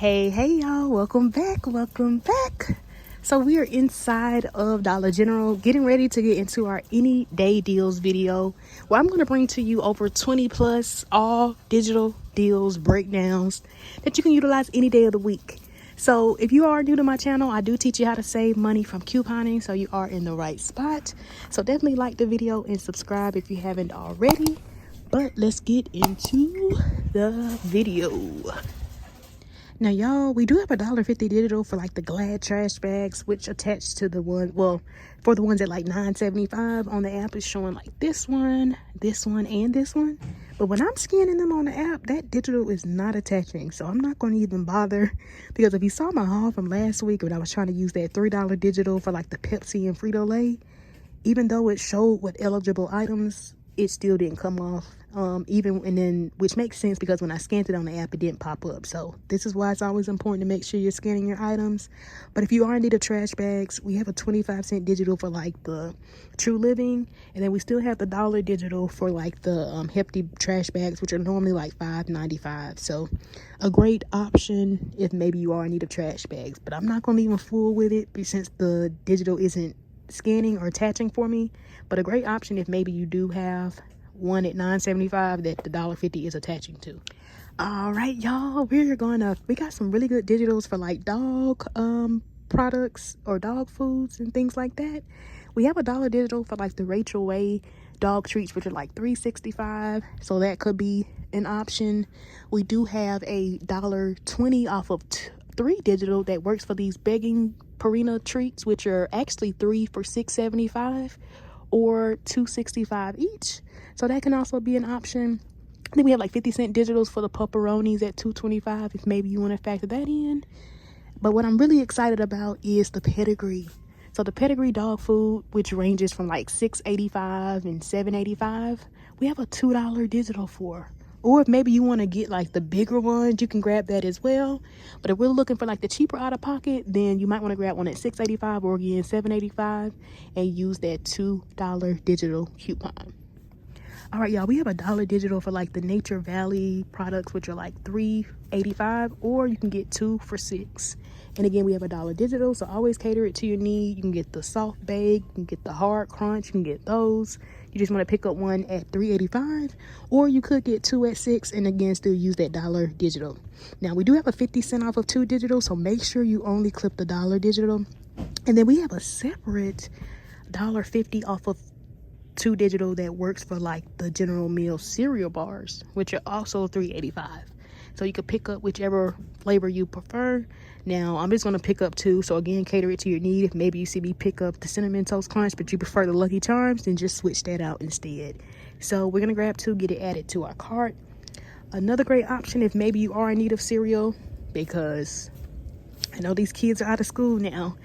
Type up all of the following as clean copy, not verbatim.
Hey y'all, welcome back. So we are inside of Dollar General getting ready to get into our any day deals video where I'm going to bring to you over 20 plus all digital deals breakdowns that you can utilize any day of the week. So if you are new to my channel, I do teach you how to save money from couponing, so you are in the right spot. So definitely like the video and subscribe if you haven't already. But let's get into the video. Now y'all, we do have a $1.50 digital for like the Glad trash bags, which attached to the one, well, for the ones at like $9.75 on the app is showing like this one, and this one. But when I'm scanning them on the app, that digital is not attaching, so I'm not going to even bother, because if you saw my haul from last week when I was trying to use that $3 digital for like the Pepsi and Frito-Lay, even though it showed with eligible items, it still didn't come off. Which makes sense because when I scanned it on the app, it didn't pop up. So this is why it's always important to make sure you're scanning your items. But if you are in need of trash bags, we have a 25-cent digital for like the True Living, and then we still have the $1 digital for like the hefty trash bags, which are normally like $5.95. So a great option if maybe you are in need of trash bags. But I'm not going to even fool with it since the digital isn't scanning or attaching for me. But a great option if maybe you do have one at $9.75 that the $1.50 is attaching to. All right, y'all, we got some really good digitals for like dog products or dog foods and things like that. We have a $1 digital for like the Rachel Way dog treats, which are like $3.65, so that could be an option. We do have a $1.20 off of 3 digital that works for these begging Purina treats, which are actually 3 for $6.75 or $2.65 each. So that can also be an option. Then we have like 50-cent digitals for the pepperonis at $2.25 if maybe you want to factor that in. But what I'm really excited about is the pedigree. So the pedigree dog food, which ranges from like $6.85 and $7.85, we have a $2 digital for. Or if maybe you want to get like the bigger ones, you can grab that as well. But if we're looking for like the cheaper out of pocket, then you might want to grab one at $6.85 or again $7.85 and use that $2 digital coupon. All right, y'all, we have a $1 digital for like the Nature Valley products, which are like $3.85, or you can get 2 for $6. And again, we have a $1 digital, so always cater it to your need. You can get the soft bake, you can get the hard crunch, you can get those. You just want to pick up one at $3.85, or you could get 2 at $6 and again still use that $1 digital. Now we do have a 50-cent off of 2 digital, so make sure you only clip the $1 digital. And then we have a separate $1.50 off of 2 digital that works for like the General Mills cereal bars, which are also $3.85. So you could pick up whichever flavor you prefer. Now I'm just going to pick up 2, so again, cater it to your need. If maybe you see me pick up the Cinnamon Toast Crunch but you prefer the Lucky Charms, then just switch that out instead. So we're going to grab 2, get it added to our cart. Another great option if maybe you are in need of cereal, because I know these kids are out of school now,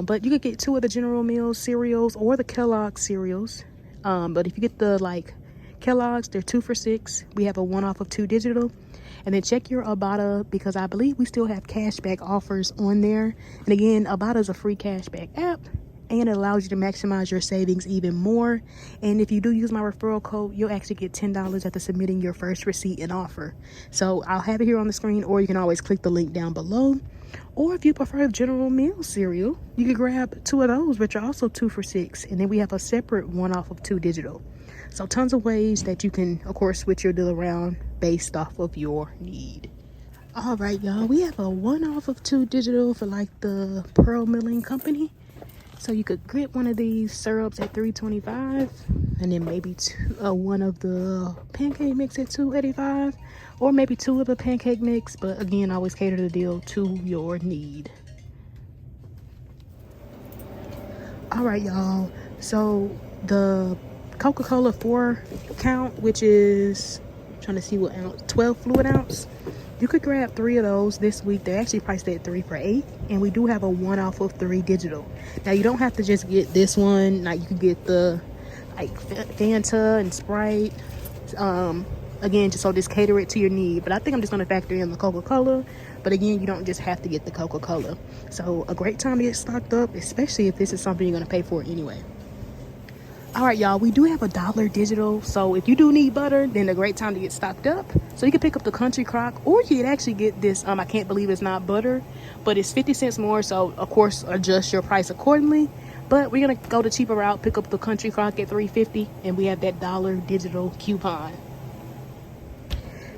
but you could get 2 of the General Mills cereals or the Kellogg's cereals. But if you get the like Kellogg's, they're 2 for $6. We have a 1 off of 2 digital. And then check your IBOTTA, because I believe we still have cashback offers on there. And again, IBOTTA is a free cashback app, and it allows you to maximize your savings even more. And if you do use my referral code, you'll actually get $10 after submitting your first receipt and offer. So I'll have it here on the screen, or you can always click the link down below. Or if you prefer General Mills cereal, you can grab 2 of those, which are also 2 for $6. And then we have a separate 1 off of 2 digital. So tons of ways that you can, of course, switch your deal around based off of your need. All right, y'all, we have a 1 off of 2 digital for like the Pearl Milling Company. So you could get one of these syrups at $3.25, and then maybe 1 of the pancake mix at $2.85, or maybe 2 of the pancake mix. But again, always cater the deal to your need. All right, y'all, so the Coca-Cola 4 count, which is, I'm trying to see what ounce, 12 fluid ounce, you could grab 3 of those this week. They're actually priced at 3 for $8, and we do have a 1 off of 3 digital. Now you don't have to just get this one. Like you can get the like Fanta and Sprite. Again, just so just cater it to your need. But I think I'm just going to factor in the Coca-Cola. But again, you don't just have to get the Coca-Cola. So a great time to get stocked up, especially if this is something you're going to pay for anyway. All right, y'all, we do have $1 digital, so if you do need butter, then a great time to get stocked up. So you can pick up the Country Crock, or you can actually get this, I can't believe it's not butter, but it's 50 cents more, so of course adjust your price accordingly. But we're gonna go the cheaper route, pick up the Country Crock at $3.50, and we have that $1 digital coupon.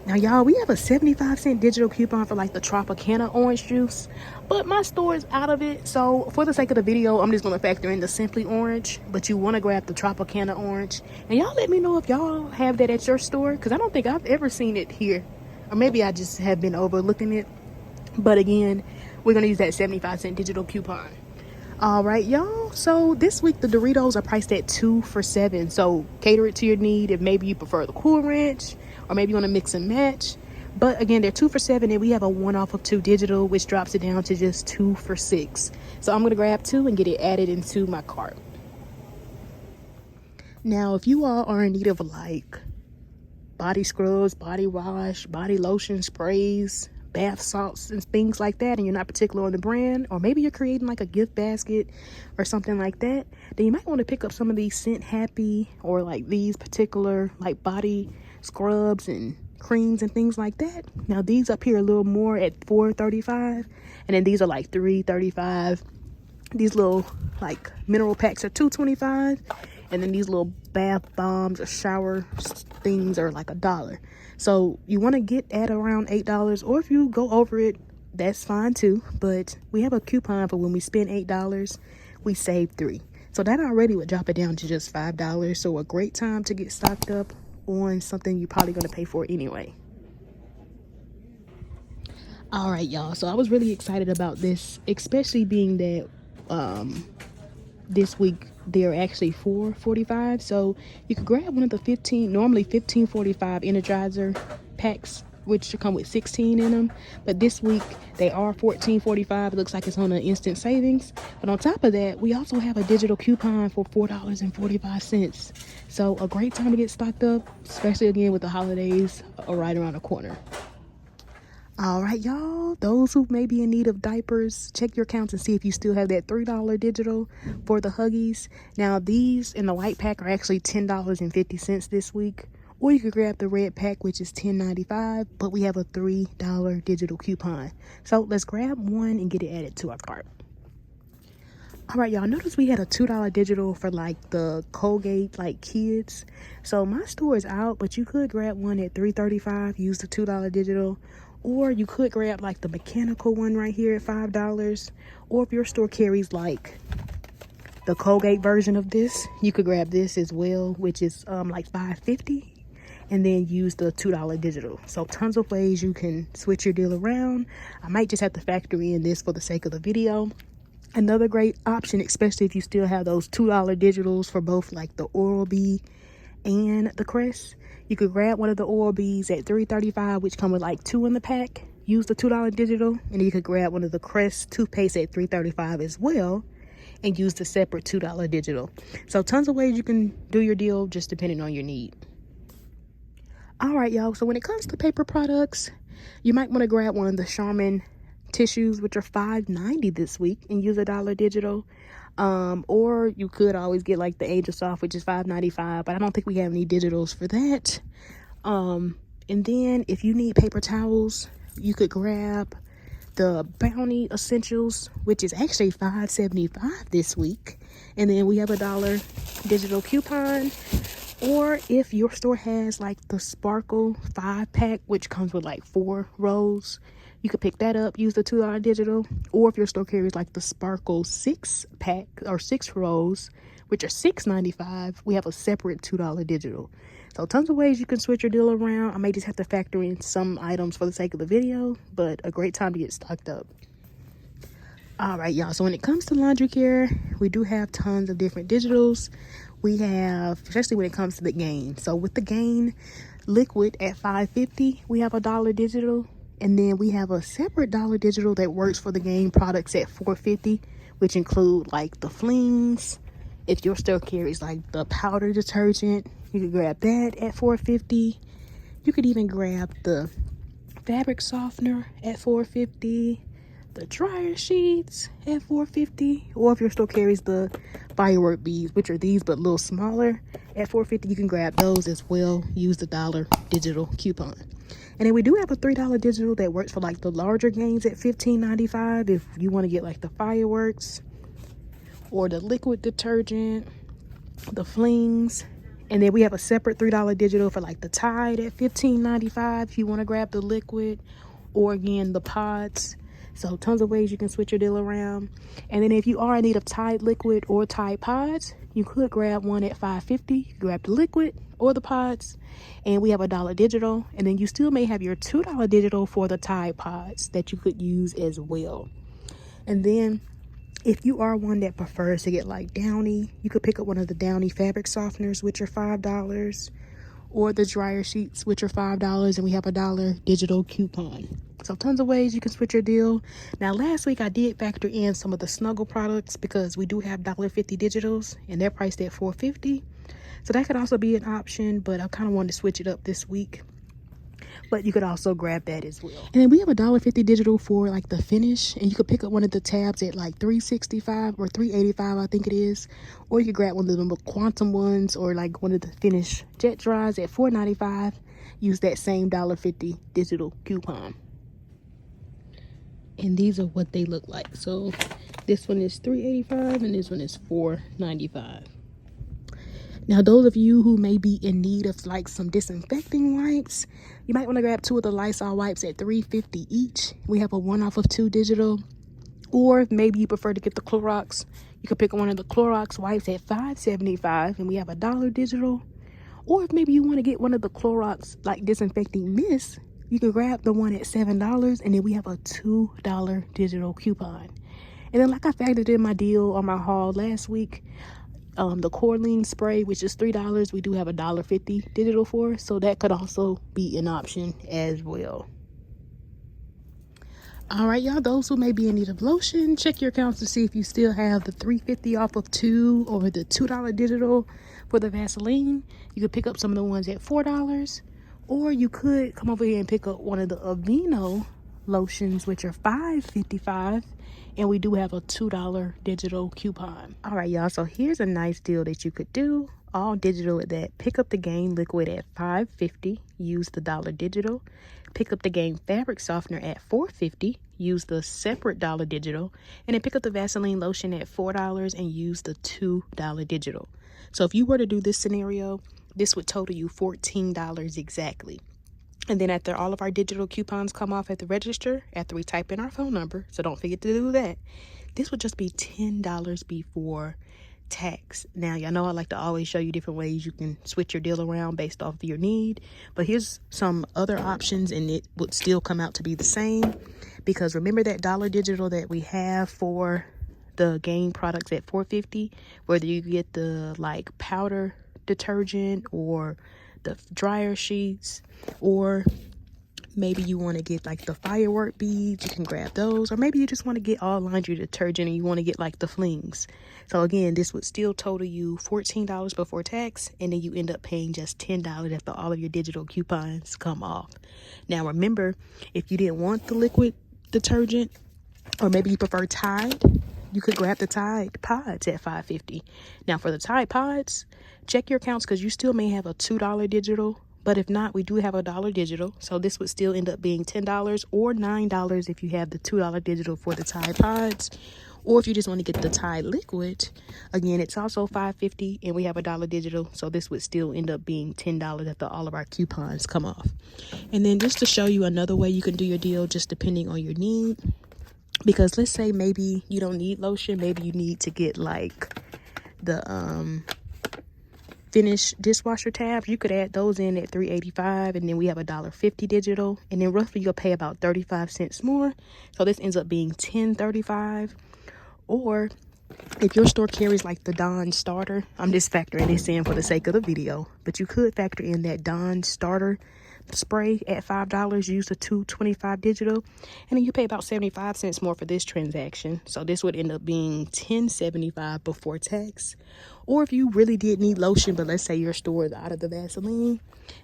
Now, y'all, we have a 75-cent digital coupon for like the Tropicana orange juice, but my store is out of it. So for the sake of the video, I'm just going to factor in the Simply Orange, but you want to grab the Tropicana orange. And y'all let me know if y'all have that at your store, because I don't think I've ever seen it here. Or maybe I just have been overlooking it. But again, we're going to use that 75-cent digital coupon. All right, y'all, so this week the Doritos are priced at 2 for $7, so cater it to your need if maybe you prefer the Cool Ranch, or maybe you want to mix and match. But again, they're 2 for $7, and we have a 1 off of 2 digital, which drops it down to just 2 for $6. So I'm gonna grab 2 and get it added into my cart. Now, if you all are in need of like body scrubs, body wash, body lotion, sprays, bath salts and things like that, and you're not particular on the brand, or maybe you're creating like a gift basket or something like that, then you might want to pick up some of these Scent Happy or like these particular like body scrubs and creams and things like that. Now these up here a little more at $4.35, and then these are like $3.35. These little like mineral packs are $2.25, and then these little bath bombs or shower things are like $1. So you want to get at around $8, or if you go over it, that's fine too. But we have a coupon for when we spend $8, we save $3. So that already would drop it down to just $5. So a great time to get stocked up on something you're probably going to pay for anyway. All right, y'all. So I was really excited about this, especially being that this week they're actually $4.45, so you could grab one of the normally $15.45 Energizer packs, which should come with 16 in them, but this week they are $14.45. It looks like it's on an instant savings, but on top of that we also have a digital coupon for $4.45. So a great time to get stocked up, especially again with the holidays right around the corner. All right, y'all, those who may be in need of diapers, check your accounts and see if you still have that $3 digital for the Huggies. Now, these in the white pack are actually $10.50 this week, or you could grab the red pack, which is $10.95, but we have a $3 digital coupon. So let's grab one and get it added to our cart. All right, y'all, notice we had a $2 digital for like the Colgate like kids. So my store is out, but you could grab one at $3.35, use the $2 digital. Or you could grab like the mechanical one right here at $5. Or if your store carries like the Colgate version of this, you could grab this as well, which is like $5.50, and then use the $2 digital. So tons of ways you can switch your deal around. I might just have to factor in this for the sake of the video. Another great option, especially if you still have those $2 digitals for both like the Oral-B and the Crest. You could grab one of the Oral-B's at $3.35, which come with like 2 in the pack. Use the $2 digital, and you could grab one of the Crest toothpaste at $3.35 as well, and use the separate $2 digital. So tons of ways you can do your deal, just depending on your need. All right, y'all. So when it comes to paper products, you might want to grab one of the Charmin tissues, which are $5.90 this week, and use a $1 digital. Or you could always get like the Angel Soft, which is $5.95, but I don't think we have any digitals for that. And then if you need paper towels, you could grab the Bounty Essentials, which is actually $5.75 this week, and then we have a $1 digital coupon. Or if your store has like the Sparkle 5-pack, which comes with like 4 rolls, you could pick that up, use the $2 digital. Or if your store carries like the Sparkle 6-pack or 6 rolls, which are $6.95, we have a separate $2 digital. So tons of ways you can switch your deal around. I may just have to factor in some items for the sake of the video, but a great time to get stocked up. All right, y'all. So when it comes to laundry care, we do have tons of different digitals. We have, especially when it comes to the Gain. So with the Gain liquid at $5.50, we have a $1 digital. And then we have a separate $1 digital that works for the Gain products at $4.50, which include like the flings. If your store carries like the powder detergent, you could grab that at $4.50. You could even grab the fabric softener at $4.50. the dryer sheets at $4.50, or if your store carries the firework beads, which are these but a little smaller, at $4.50, you can grab those as well. Use the dollar digital coupon. And then we do have a $3 digital that works for like the larger games at $15.95 if you want to get like the fireworks or the liquid detergent, the flings. And then we have a separate $3 digital for like the Tide at $15.95 if you want to grab the liquid, or again the pods. So tons of ways you can switch your deal around. And then if you are in need of Tide liquid or Tide pods, you could grab one at $5.50. Grab the liquid or the pods, and we have a $1 digital. And then you still may have your $2 digital for the Tide pods that you could use as well. And then if you are one that prefers to get like Downy, you could pick up one of the Downy fabric softeners, which are $5, or the dryer sheets, which are $5, and we have a $1 digital coupon. So tons of ways you can switch your deal. Now last week I did factor in some of the Snuggle products because we do have $1.50 digitals and they're priced at $4.50. So that could also be an option, but I kind of wanted to switch it up this week. But you could also grab that as well. And then we have a $1.50 digital for like the finish, and you could pick up one of the tabs at like $3.65 or $3.85, I think it is. Or you could grab one of the quantum ones, or like one of the finish jet dries at $4.95. Use that same $1.50 digital coupon. And these are what they look like. So this one is $3.85 and this one is $4.95. Now, those of you who may be in need of like some disinfecting wipes, you might want to grab 2 of the Lysol wipes at $3.50 each. We have a 1 off of 2 digital. Or maybe you prefer to get the Clorox. You could pick one of the Clorox wipes at $5.75 and we have a $1 digital. Or if maybe you want to get one of the Clorox like disinfecting mists, you can grab the one at $7 and then we have a $2 digital coupon. And then like I factored in my deal on my haul last week, the Corline spray, which is $3, we do have a $1.50 digital for, so that could also be an option as well. All right, y'all, those who may be in need of lotion, check your accounts to see if you still have the $3.50 off of 2 or the $2 digital for the Vaseline. You could pick up some of the ones at $4, or you could come over here and pick up one of the Domino lotions, which are $5.55, and we do have a $2 digital coupon. All right, y'all, so here's a nice deal that you could do, all digital at that. Pick up the Game liquid at $5.50, use the $1 digital. Pick up the Game fabric softener at $4.50, use the separate $1 digital. And then pick up the Vaseline lotion at $4 and use the $2 digital. So if you were to do this scenario, this would total you $14 exactly. And then after all of our digital coupons come off at the register, after we type in our phone number, so don't forget to do that, this would just be $10 before tax. Now, y'all know I like to always show you different ways you can switch your deal around based off of your need. But here's some other options, and it would still come out to be the same. Because remember that $1 digital that we have for the Game products at $4.50, whether you get the like powder detergent or the dryer sheets, or maybe you want to get like the firework beads, you can grab those. Or maybe you just want to get all laundry detergent and you want to get like the flings. So again, this would still total you $14 before tax, and then you end up paying just $10 after all of your digital coupons come off. Now remember, if you didn't want the liquid detergent, or maybe you prefer Tide, you could grab the Tide pods at $5.50. Now for the Tide pods, check your accounts because you still may have a $2 digital. But if not, we do have a $1 digital. So this would still end up being $10 or $9 if you have the $2 digital for the Tide pods. Or if you just want to get the Tide liquid, again, it's also $5.50 and we have a $1 digital. So this would still end up being $10 after all of our coupons come off. And then just to show you another way you can do your deal, just depending on your need. Because let's say maybe you don't need lotion. Maybe you need to get like the Finish dishwasher tabs. You could add those in at $3.85, and then we have a $1.50 digital, and then roughly you'll pay about 35 cents more. So this ends up being $10.35. Or if your store carries like the Dawn starter, I'm just factoring this in for the sake of the video, but you could factor in that Dawn starter spray at $5, use the $2.25 digital, and then you pay about 75 cents more for this transaction. So this would end up being $10.75 before tax. Or if you really did need lotion, but let's say your store is out of the Vaseline,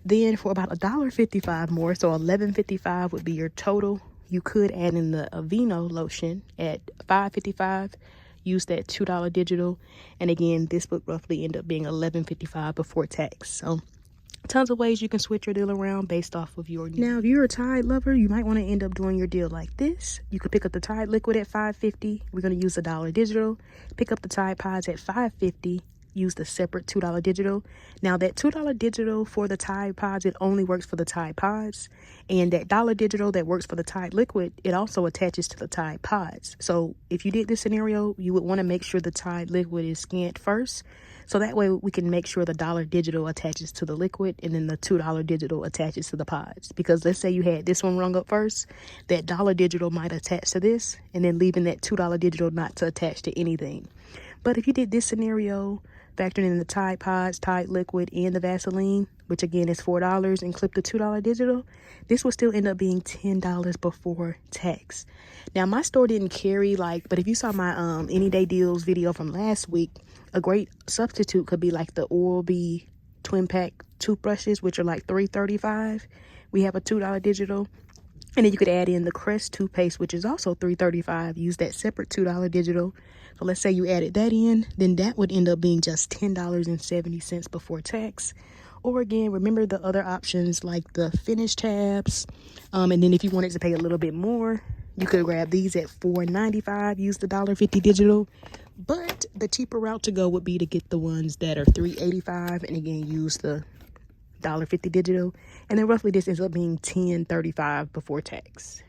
then for about $1.55 more, so $11.55 would be your total you could add in the Aveeno lotion at $5.55. Use that $2 digital, and again, this would roughly end up being $11.55 before tax. So tons of ways you can switch your deal around based off of your needs. Now, if you're a Tide lover, you might want to end up doing your deal like this. You could pick up the Tide liquid at $5.50. We're going to use $1 digital. Pick up the Tide Pods at $5.50. Use the separate $2 digital. Now, that $2 digital for the Tide Pods, it only works for the Tide Pods. And that $1 digital that works for the Tide liquid, it also attaches to the Tide Pods. So if you did this scenario, you would want to make sure the Tide liquid is scanned first. So that way we can make sure the $1 digital attaches to the liquid and then the $2 digital attaches to the pods. Because let's say you had this one rung up first, that $1 digital might attach to this and then leaving that $2 digital not to attach to anything. But if you did this scenario, factoring in the Tide Pods, Tide liquid, and the Vaseline, which again is $4, and clip the $2 digital, this will still end up being $10 before tax. Now, my store didn't carry but if you saw my Any Day Deals video from last week, a great substitute could be like the Oral-B twin pack toothbrushes, which are like $3.35. We have a $2 digital. And then you could add in the Crest toothpaste, which is also $3.35. Use that separate $2 digital. So let's say you added that in, then that would end up being just $10.70 before tax. Or again, remember the other options like the Finish tabs. And then if you wanted to pay a little bit more, you could grab these at $4.95. Use the $1.50 digital. But the cheaper route to go would be to get the ones that are $3.85. And again, use the $1.50 digital, and then roughly this ends up being $10.35 before tax.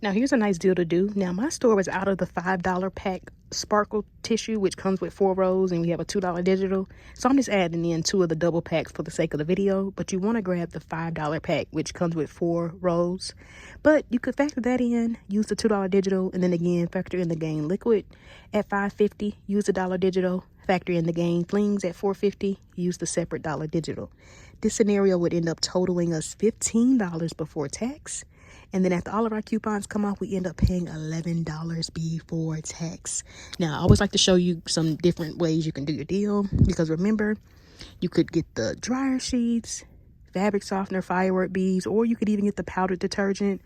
Now, here's a nice deal to do. Now, my store was out of the $5 pack sparkle tissue, which comes with 4 rows, and we have a $2 digital. So I'm just adding in 2 of the double packs for the sake of the video, but you want to grab the $5 pack, which comes with 4 rows. But you could factor that in, use the $2 digital, and then again, factor in the Gain liquid at $5.50, use the $1 digital, factor in the Gain flings at $4.50, use the separate $1 digital. This scenario would end up totaling us $15 before tax. And then after all of our coupons come off, we end up paying $11 before tax. Now, I always like to show you some different ways you can do your deal. Because remember, you could get the dryer sheets, fabric softener, firework beads, or you could even get the powdered detergent.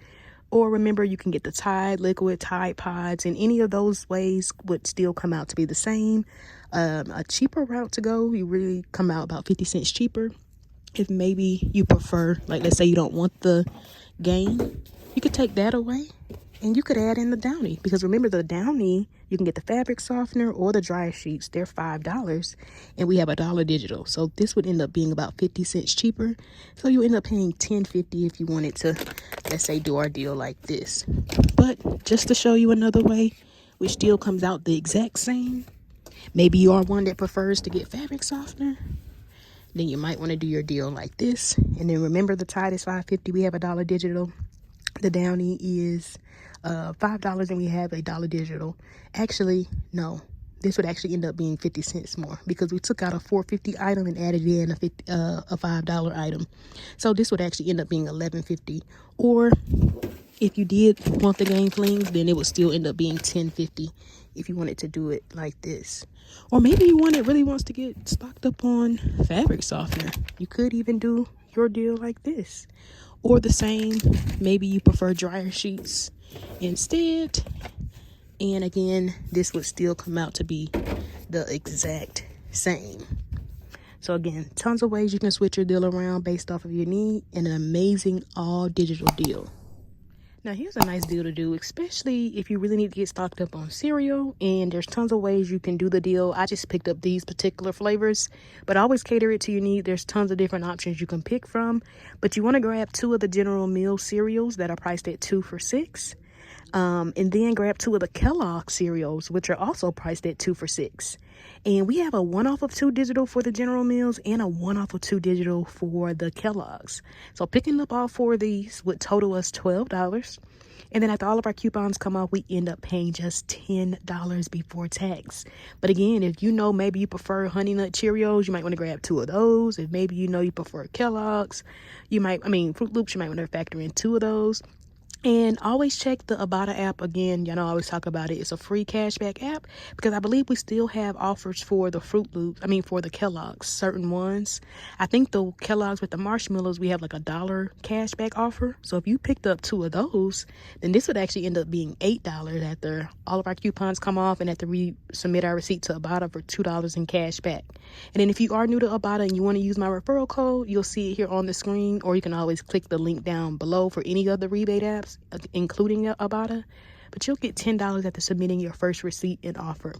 Or remember, you can get the Tide liquid, Tide Pods, and any of those ways would still come out to be the same. A cheaper route to go, you really come out about 50 cents cheaper. If maybe you prefer, like let's say you don't want the Gain, you could take that away and you could add in the Downy. Because remember, the Downy, you can get the fabric softener or the dryer sheets. They're $5 and we have a $1 digital. So this would end up being about 50 cents cheaper. So you end up paying $10.50 if you wanted to, let's say, do our deal like this. But just to show you another way, which still comes out the exact same. Maybe you are one that prefers to get fabric softener. Then you might want to do your deal like this. And then remember, the Tide is $5.50. We have a $1 digital. The Downy is $5 and we have a $1 digital. Actually, no. This would actually end up being 50 cents more because we took out a $4.50 item and added in a $5 item. So this would actually end up being $11.50. Or if you did want the Gain flings, then it would still end up being $10.50 if you wanted to do it like this. Or maybe you really wants to get stocked up on fabric softener. You could even do your deal like this. Or the same, maybe you prefer dryer sheets instead. And again, this would still come out to be the exact same. So again, tons of ways you can switch your deal around based off of your need, and an amazing all digital deal. Now, here's a nice deal to do, especially if you really need to get stocked up on cereal, and there's tons of ways you can do the deal. I just picked up these particular flavors, but always cater it to your need. There's tons of different options you can pick from, but you want to grab 2 of the General Mills cereals that are priced at 2 for $6. And then grab 2 of the Kellogg cereals, which are also priced at 2 for $6. And we have a 1 off of 2 digital for the General Mills and a 1 off of 2 digital for the Kellogg's. So picking up all 4 of these would total us $12. And then after all of our coupons come off, we end up paying just $10 before tax. But again, if you know maybe you prefer Honey Nut Cheerios, you might want to grab 2 of those. If maybe you know you prefer Kellogg's, Fruit Loops, you might want to factor in 2 of those. And always check the IBOTTA app. Again, y'all know I always talk about it. It's a free cashback app because I believe we still have offers for the Fruit Loops. I mean, for the Kellogg's, certain ones. I think the Kellogg's with the marshmallows, we have like $1 cashback offer. So if you picked up 2 of those, then this would actually end up being $8 after all of our coupons come off and after we submit our receipt to IBOTTA for $2 in cash back. And then if you are new to IBOTTA and you want to use my referral code, you'll see it here on the screen, or you can always click the link down below for any of the rebate apps, including IBOTTA. But you'll get $10 after submitting your first receipt and offer.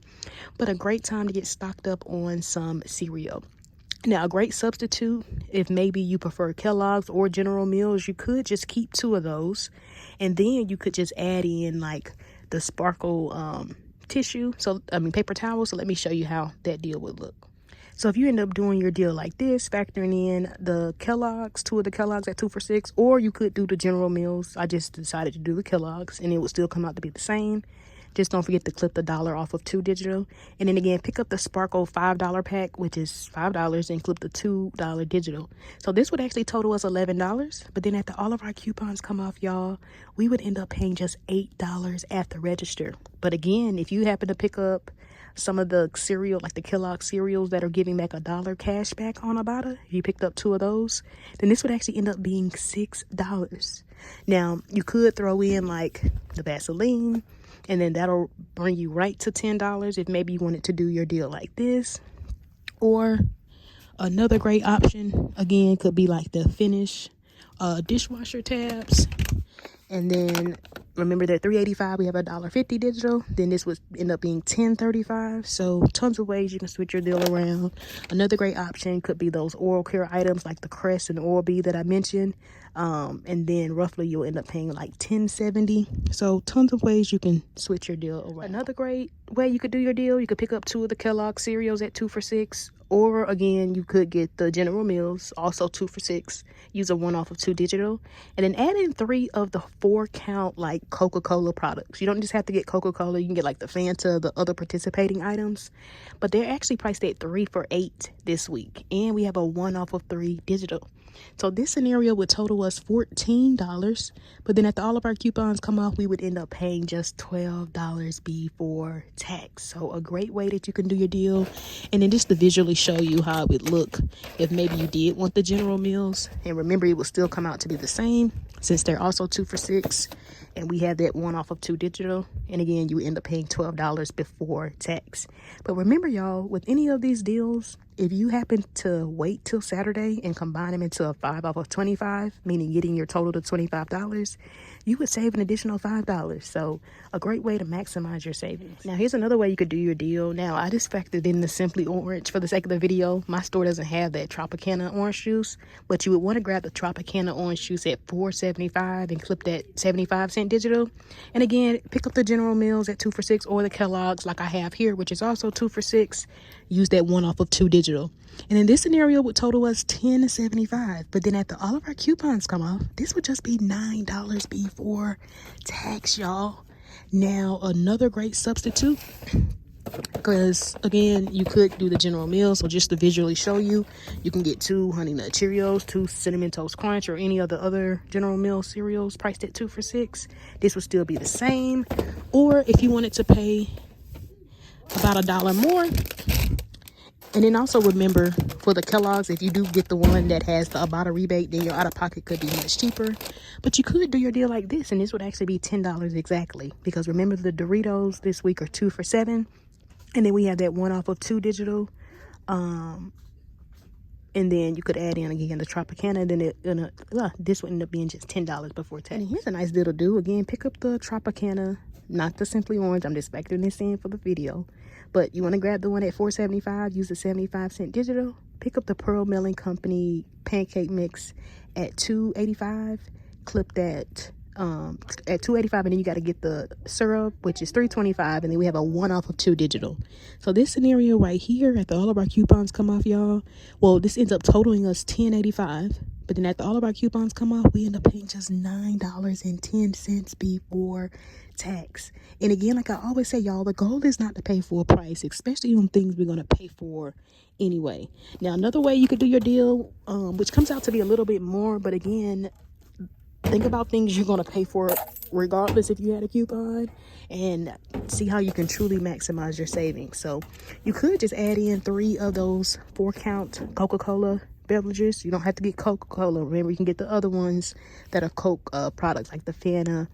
But a great time to get stocked up on some cereal. Now, a great substitute, if maybe you prefer Kellogg's or General Mills, you could just keep 2 of those. And then you could just add in like the sparkle tissue, paper towel. So let me show you how that deal would look. So if you end up doing your deal like this, factoring in the Kellogg's, 2 of the Kellogg's at 2 for $6, or you could do the General Mills. I just decided to do the Kellogg's and it would still come out to be the same. Just don't forget to clip the $1 off of 2 digital. And then again, pick up the Sparkle $5 pack, which is $5, and clip the $2 digital. So this would actually total us $11. But then after all of our coupons come off, y'all, we would end up paying just $8 at the register. But again, if you happen to pick up some of the cereal, like the Kellogg cereals that are giving back $1 cash back on IBOTTA, if you picked up 2 of those, then this would actually end up being $6. Now, you could throw in like the Vaseline, and then that'll bring you right to $10 if maybe you wanted to do your deal like this. Or another great option, again, could be like the Finish dishwasher tabs. And then remember that $3.85, we have $1.50 digital. Then this would end up being $10.35. So tons of ways you can switch your deal around. Another great option could be those oral care items like the Crest and Oral-B that I mentioned. And then roughly you'll end up paying like $10.70. So tons of ways you can switch your deal around. Another great way you could do your deal, you could pick up 2 of the Kellogg cereals at 2 for $6. Or again, you could get the General Mills, also 2 for $6. Use a 1 off of 2 digital. And then add in 3 of the 4-count like Coca-Cola products. You don't just have to get Coca-Cola. You can get like the Fanta, the other participating items. But they're actually priced at 3 for $8 this week. And we have a 1 off of 3 digital. So this scenario would total us $14. But then after all of our coupons come off, we would end up paying just $12 before tax. So a great way that you can do your deal. And then just to visually show you how it would look if maybe you did want the General Mills. And remember, it will still come out to be the same since they're also 2 for $6. And we have that 1 off of 2 digital. And again, you end up paying $12 before tax. But remember, y'all, with any of these deals, if you happen to wait till Saturday and combine them into a 5 off of 25, meaning getting your total to $25, you would save an additional $5. So a great way to maximize your savings. Now, here's another way you could do your deal. Now, I just factored in the Simply Orange for the sake of the video. My store doesn't have that Tropicana orange juice, but you would want to grab the Tropicana orange juice at $4.75 and clip that 75-cent digital. And again, pick up the General Mills at 2 for $6 or the Kellogg's like I have here, which is also 2 for $6. Use that 1 off of 2 digital. And in this scenario would total us $10.75. But then after all of our coupons come off, this would just be $9 before tax, y'all. Now, another great substitute, because again, you could do the General Mills. So just to visually show you, you can get 2 Honey Nut Cheerios, 2 Cinnamon Toast Crunch, or any of the other General Mills cereals priced at 2 for $6. This would still be the same. Or if you wanted to pay about $1 more. And then also remember, for the Kellogg's, if you do get the one that has the IBOTTA rebate, then your out-of-pocket could be much cheaper. But you could do your deal like this, and this would actually be $10 exactly. Because remember, the Doritos this week are 2 for $7. And then we have that 1 off of 2 digital. And then you could add in, again, the Tropicana. Then this would end up being just $10 before tax. And here's a nice deal to do. Again, pick up the Tropicana, not the Simply Orange. I'm just factoring this in for the video. But you want to grab the one at $4.75, use the 75-cent digital. Pick up the Pearl Milling Company pancake mix at $2.85. Clip that at $2.85, and then you got to get the syrup, which is $3.25, and then we have a 1 off of 2 digital. So this scenario right here, after all of our coupons come off, y'all, well, this ends up totaling us $10.85. But then after all of our coupons come off, we end up paying just $9.10 before tax. And again, like I always say, y'all, the goal is not to pay full price, especially on things we're going to pay for anyway. Now, another way you could do your deal, which comes out to be a little bit more, but again, think about things you're going to pay for regardless if you had a coupon, and see how you can truly maximize your savings. So you could just add in 3 of those 4-count Coca-Cola beverages. You don't have to get Coca-Cola. Remember, you can get the other ones that are Coke products, like the Fanta.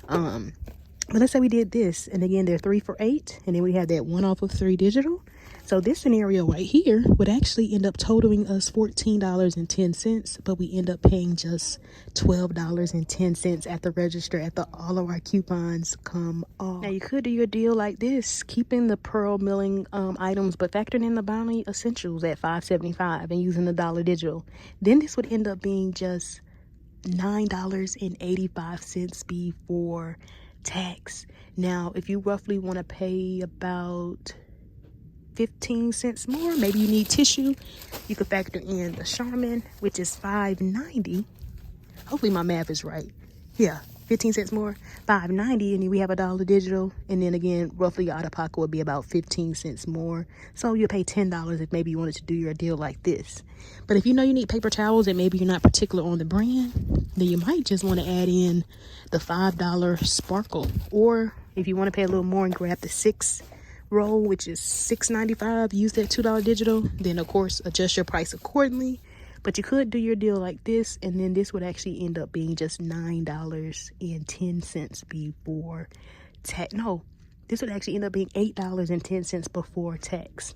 But let's say we did this, and again, they're 3 for $8, and then we have that 1 off of 3 digital. So this scenario right here would actually end up totaling us $14.10, but we end up paying just $12.10 at the register after all of our coupons come off. Now you could do your deal like this, keeping the pearl milling items, but factoring in the bounty essentials at $5.75 and using the dollar digital. Then this would end up being just $9.85 before tax. Now, if you roughly want to pay about 15 cents more, maybe you need tissue, you could factor in the Charmin, which is $5.90. Hopefully my math is right. Yeah, 15 cents more, $5.90, and then we have a dollar digital, and then again, roughly out of pocket would be about 15 cents more. So you'll pay $10 if maybe you wanted to do your deal like this. But if you know you need paper towels and maybe you're not particular on the brand, then you might just want to add in the $5 sparkle. Or if you want to pay a little more and grab the 6 roll, which is $6.95, use that $2 digital, then of course adjust your price accordingly. But you could do your deal like this, and then this would actually end up being just $9.10 before tax. No, this would actually end up being $8.10 before tax,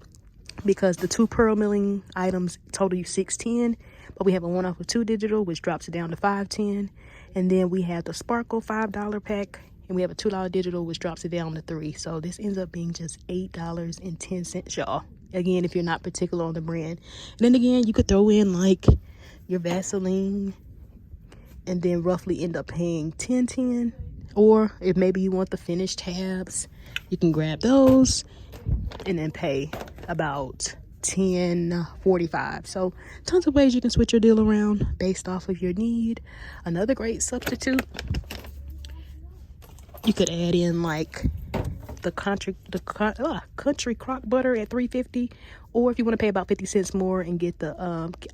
because the 2 pearl milling items total you $6.10, but we have a 1 off of 2 digital, which drops it down to $5.10, and then we have the sparkle $5 pack, and we have a $2 digital, which drops it down to $3. So this ends up being just $8.10, y'all. Again, if you're not particular on the brand. And then again, you could throw in like your Vaseline and then roughly end up paying $10.10. Or if maybe you want the finished tabs, you can grab those and then pay about $10.45. So tons of ways you can switch your deal around based off of your need. Another great substitute, you could add in like the country crock butter at $3.50, or if you want to pay about 50 cents more and get the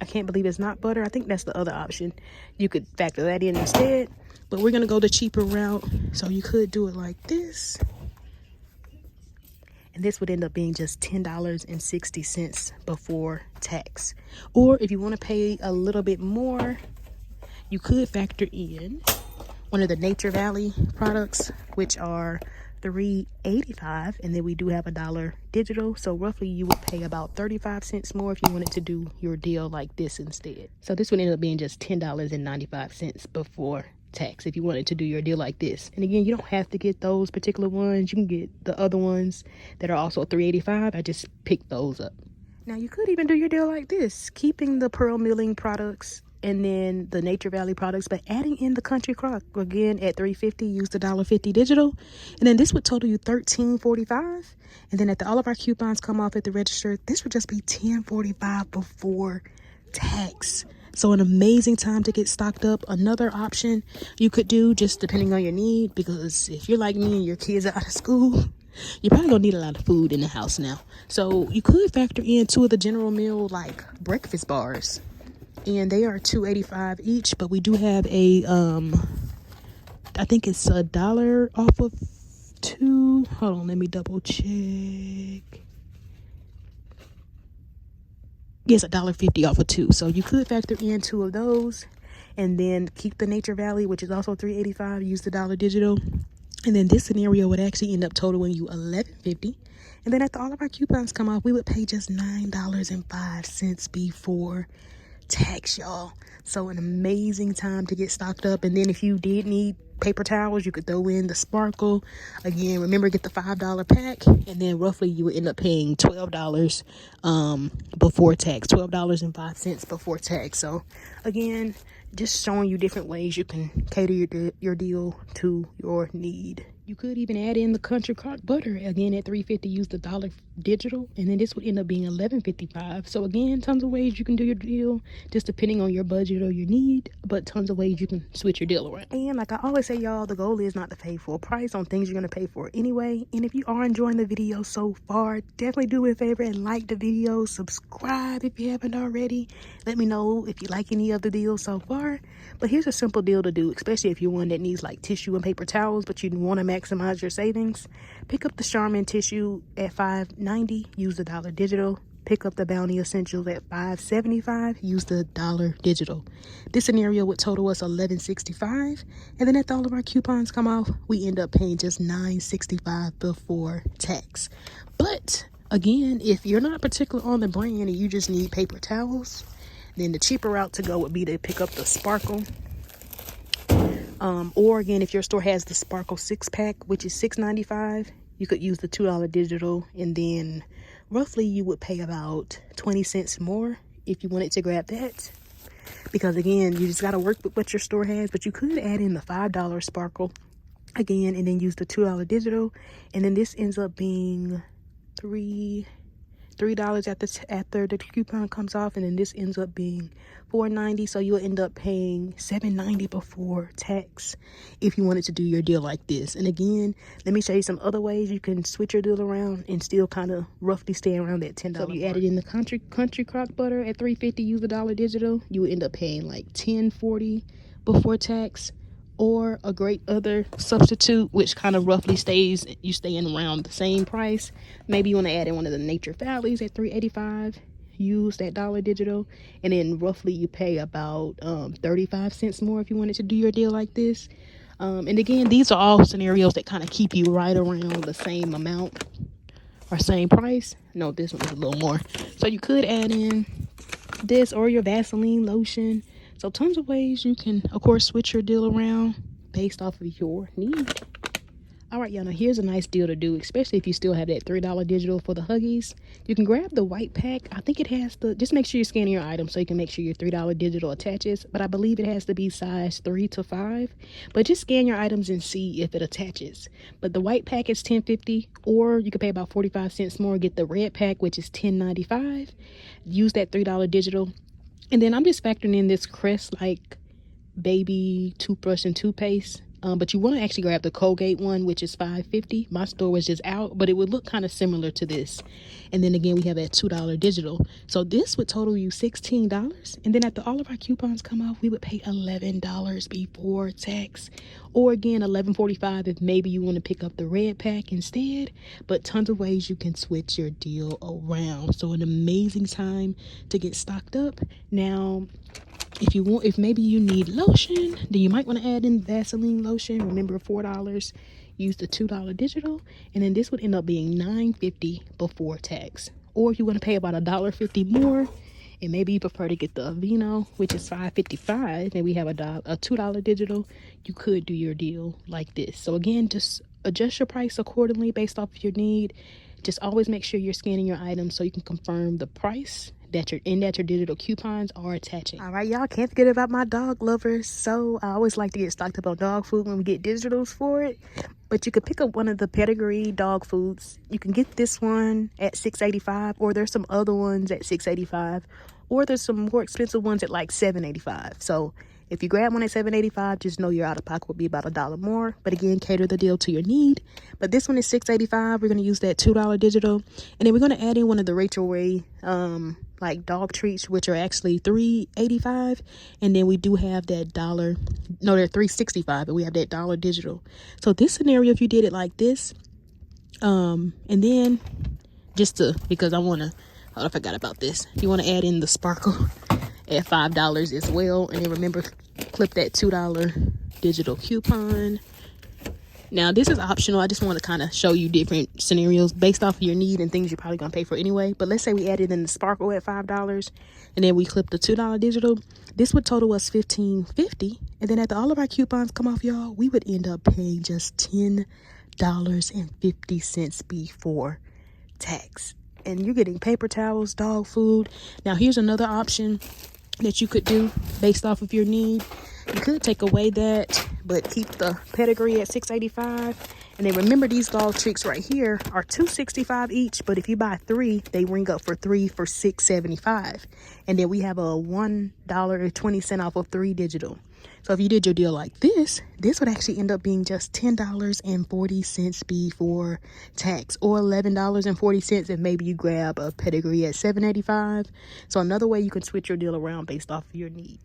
I can't believe it's not butter, I think that's the other option, you could factor that in instead. But we're gonna go the cheaper route, so you could do it like this, and this would end up being just $10.60 before tax. Or if you want to pay a little bit more, you could factor in one of the Nature Valley products, which are $3.85, and then we do have a dollar digital, so roughly you would pay about 35 cents more if you wanted to do your deal like this instead. So this would end up being just $10.95 before tax if you wanted to do your deal like this. And again, you don't have to get those particular ones, you can get the other ones that are also $3.85. I just picked those up. Now you could even do your deal like this, keeping the pearl milling products and then the Nature Valley products, but adding in the country crock again at $3.50. Use the $1.50 digital, and then this would total you $13.45. And then after all of our coupons come off at the register, this would just be $10.45 before tax. So an amazing time to get stocked up. Another option you could do, just depending on your need, because if you're like me and your kids are out of school, you're probably gonna need a lot of food in the house now. So you could factor in 2 of the General Mills like breakfast bars, and they are $2.85 each, but we do have a I think it's $1 off of 2. Hold on, let me double check. Yes, $1.50 off of 2. So you could factor in 2 of those, and then keep the Nature Valley, which is also $3.85. Use the dollar digital, and then this scenario would actually end up totaling you $11.50. And then after all of our coupons come off, we would pay just $9.05 before tax, y'all. So an amazing time to get stocked up. And then if you did need paper towels, you could throw in the sparkle. Again, remember, get the $5 pack, and then roughly you would end up paying $12 before tax, $12.05 before tax. So again, just showing you different ways you can cater your deal to your need. You could even add in the country crock butter again at $3.50. Use the dollar digital, and then this would end up being $11.55. So again, tons of ways you can do your deal, just depending on your budget or your need, but tons of ways you can switch your deal around. And like I always say, y'all, the goal is not to pay full price on things you're going to pay for anyway. And if you are enjoying the video so far, definitely do me a favor and like the video, subscribe if you haven't already. Let me know if you like any of the deals so far. But here's a simple deal to do, especially if you're one that needs like tissue and paper towels, but you want to maximize your savings. Pick up the Charmin tissue at $5.90. Use the dollar digital. Pick up the Bounty Essentials at $5.75. Use the dollar digital. This scenario would total us $11.65, and then after all of our coupons come off, we end up paying just $9.65 before tax. But again, if you're not particular on the brand and you just need paper towels, then the cheaper route to go would be to pick up the Sparkle. Or again, if your store has the Sparkle 6-pack, which is $6.95, you could use the $2 digital, and then roughly you would pay about 20 cents more if you wanted to grab that. Because again, you just got to work with what your store has, but you could add in the $5 Sparkle again, and then use the $2 digital, and then this ends up being $3 after the coupon comes off, and then this ends up being $4.90. So you'll end up paying $7.90 before tax if you wanted to do your deal like this. And again, let me show you some other ways you can switch your deal around and still kind of roughly stay around that $10. So if you added in the country crock butter at $3.50, use the dollar digital, you would end up paying like $10.40 before tax. Or a great other substitute, which kind of roughly you staying around the same price. Maybe you want to add in one of the Nature Valleys at $3.85. Use that dollar digital, and then roughly you pay about 35 cents more if you wanted to do your deal like this. And again, these are all scenarios that kind of keep you right around the same amount or same price. No, this one is a little more. So you could add in this or your Vaseline lotion. So tons of ways you can, of course, switch your deal around based off of your need. All right, y'all, now here's a nice deal to do, especially if you still have that $3 digital for the Huggies. You can grab the white pack. I think it has to, just make sure you're scanning your item so you can make sure your $3 digital attaches. But I believe it has to be size 3 to 5. But just scan your items and see if it attaches. But the white pack is $10.50, or you can pay about 45 cents more, get the red pack, which is $10.95. Use that $3 digital. And then I'm just factoring in this Crest like baby toothbrush and toothpaste. But you want to actually grab the Colgate one, which is $5.50. My store was just out, but it would look kind of similar to this. And then again, we have that $2 digital. So this would total you $16. And then after all of our coupons come off, we would pay $11 before tax. Or again, $11.45 if maybe you want to pick up the red pack instead. But tons of ways you can switch your deal around. So an amazing time to get stocked up. Now, if maybe you need lotion, then you might want to add in Vaseline lotion. Remember, $4. Use the $2 digital, and then this would end up being $9.50 before tax. Or if you want to pay about $1.50 more, and maybe you prefer to get the Domino, which is $5.55, and we have a $2 digital, you could do your deal like this. So again, just adjust your price accordingly based off of your need. Just always make sure you're scanning your items so you can confirm the price that your digital coupons are attaching. All right, y'all, can't forget about my dog lovers. So I always like to get stocked up on dog food when we get digitals for it. But you could pick up one of the Pedigree dog foods. You can get this one at $6.85, or there's some other ones at $6.85, or there's some more expensive ones at like $7.85. So if you grab one at $7.85, just know your out-of-pocket will be about $1 more. But again, cater the deal to your need. But this one is $6.85. We're going to use that $2 digital. And then we're going to add in one of the Rachel Ray like dog treats, which are actually $3.85. And then we do have that they're $3.65, but we have that $1 digital. So this scenario, if you did it like this, and then because I forgot about this. You want to add in the Sparkle at $5 as well. And then remember, clip that $2 digital coupon. Now, this is optional. I just want to kind of show you different scenarios based off of your need and things you're probably going to pay for anyway. But let's say we added in the Sparkle at $5, and then we clip the $2 digital. This would total us $15.50. And then after all of our coupons come off, y'all, we would end up paying just $10.50 before tax. And you're getting paper towels, dog food. Now, here's another option that you could do based off of your need. You could take away that, but keep the Pedigree at $6.85, And then remember, these doll tricks right here are $2.65 each, but if you buy 3, they ring up for 3 for $6.75. And then we have a $1.20 off of 3 digital. So if you did your deal like this would actually end up being just $10.40 before tax, or $11.40 if maybe you grab a pedigree at $7.85. So another way you can switch your deal around based off of your need.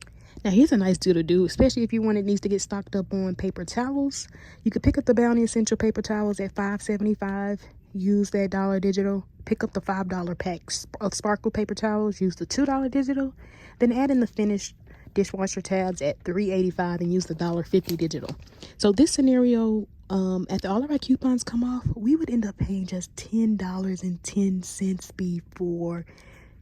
Now here's a nice deal to do, especially if you want it needs to get stocked up on paper towels. You could pick up the Bounty Essential paper towels at $5.75. Use that $1 digital. Pick up the $5 packs of Sparkle paper towels. Use the $2 digital. Then add in the finished dishwasher tabs at $3.85 and use the $1.50 digital. So this scenario, after all of our coupons come off, we would end up paying just $10.10 before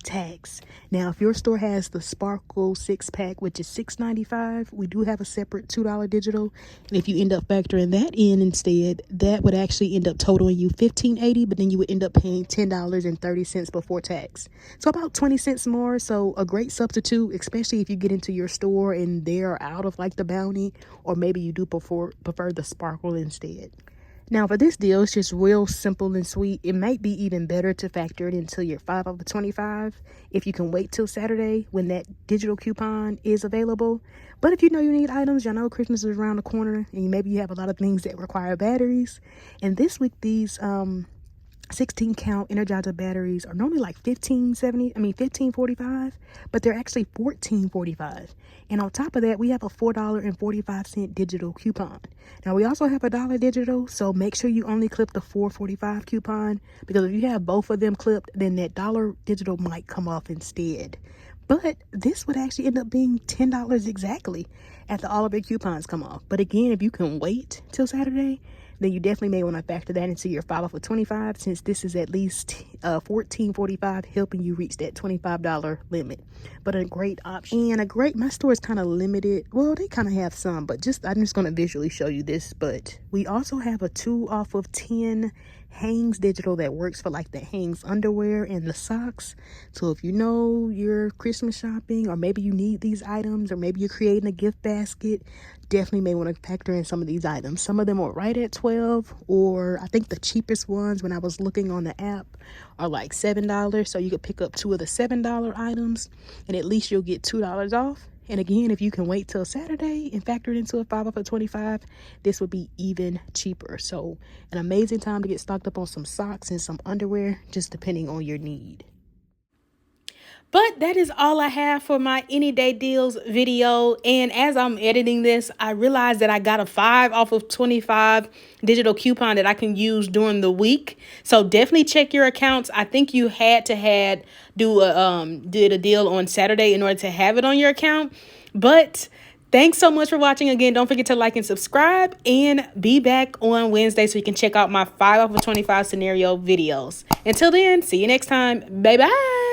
tax. Now if your store has the Sparkle 6-pack, which is $6.95, we do have a separate $2 digital, and if you end up factoring that in instead, that would actually end up totaling you $15.80, but then you would end up paying $10.30 before tax, so about 20 cents more. So a great substitute, especially if you get into your store and they're out of like the Bounty, or maybe you do prefer the Sparkle instead. Now for this deal, it's just real simple and sweet. It might be even better to factor it into your 5 off of 25 if you can wait till Saturday when that digital coupon is available. But if you know you need items, y'all know Christmas is around the corner and maybe you have a lot of things that require batteries. And this week, these 16 count Energizer batteries are normally like $15.45, but they're actually $14.45. And on top of that, we have a $4.45 digital coupon. Now we also have a $1 digital, so make sure you only clip the $4.45 coupon, because if you have both of them clipped, then that $1 digital might come off instead. But this would actually end up being $10 exactly after all of your coupons come off. But again, if you can wait till Saturday, then you definitely may want to factor that into your 5 off of 25, since this is at least $14.45, helping you reach that $25 limit. But a great option, and my store is kind of limited. Well, they kind of have some, but I'm just going to visually show you this. But we also have a 2 off of 10 Hangs digital that works for like the Hangs underwear and the socks. So if you know you're Christmas shopping, or maybe you need these items, or maybe you're creating a gift basket, definitely may want to factor in some of these items. Some of them are right at $12, or I think the cheapest ones when I was looking on the app are like $7. So you could pick up 2 of the $7 items and at least you'll get $2 off. And again, if you can wait till Saturday and factor it into a 5 off of 25, this would be even cheaper. So an amazing time to get stocked up on some socks and some underwear, just depending on your need. But that is all I have for my Any Day Deals video. And as I'm editing this, I realized that I got a 5 off of 25 digital coupon that I can use during the week. So definitely check your accounts. I think you had to did a deal on Saturday in order to have it on your account. But thanks so much for watching. Again, don't forget to like and subscribe, and be back on Wednesday so you can check out my 5 off of 25 scenario videos. Until then, see you next time. Bye bye.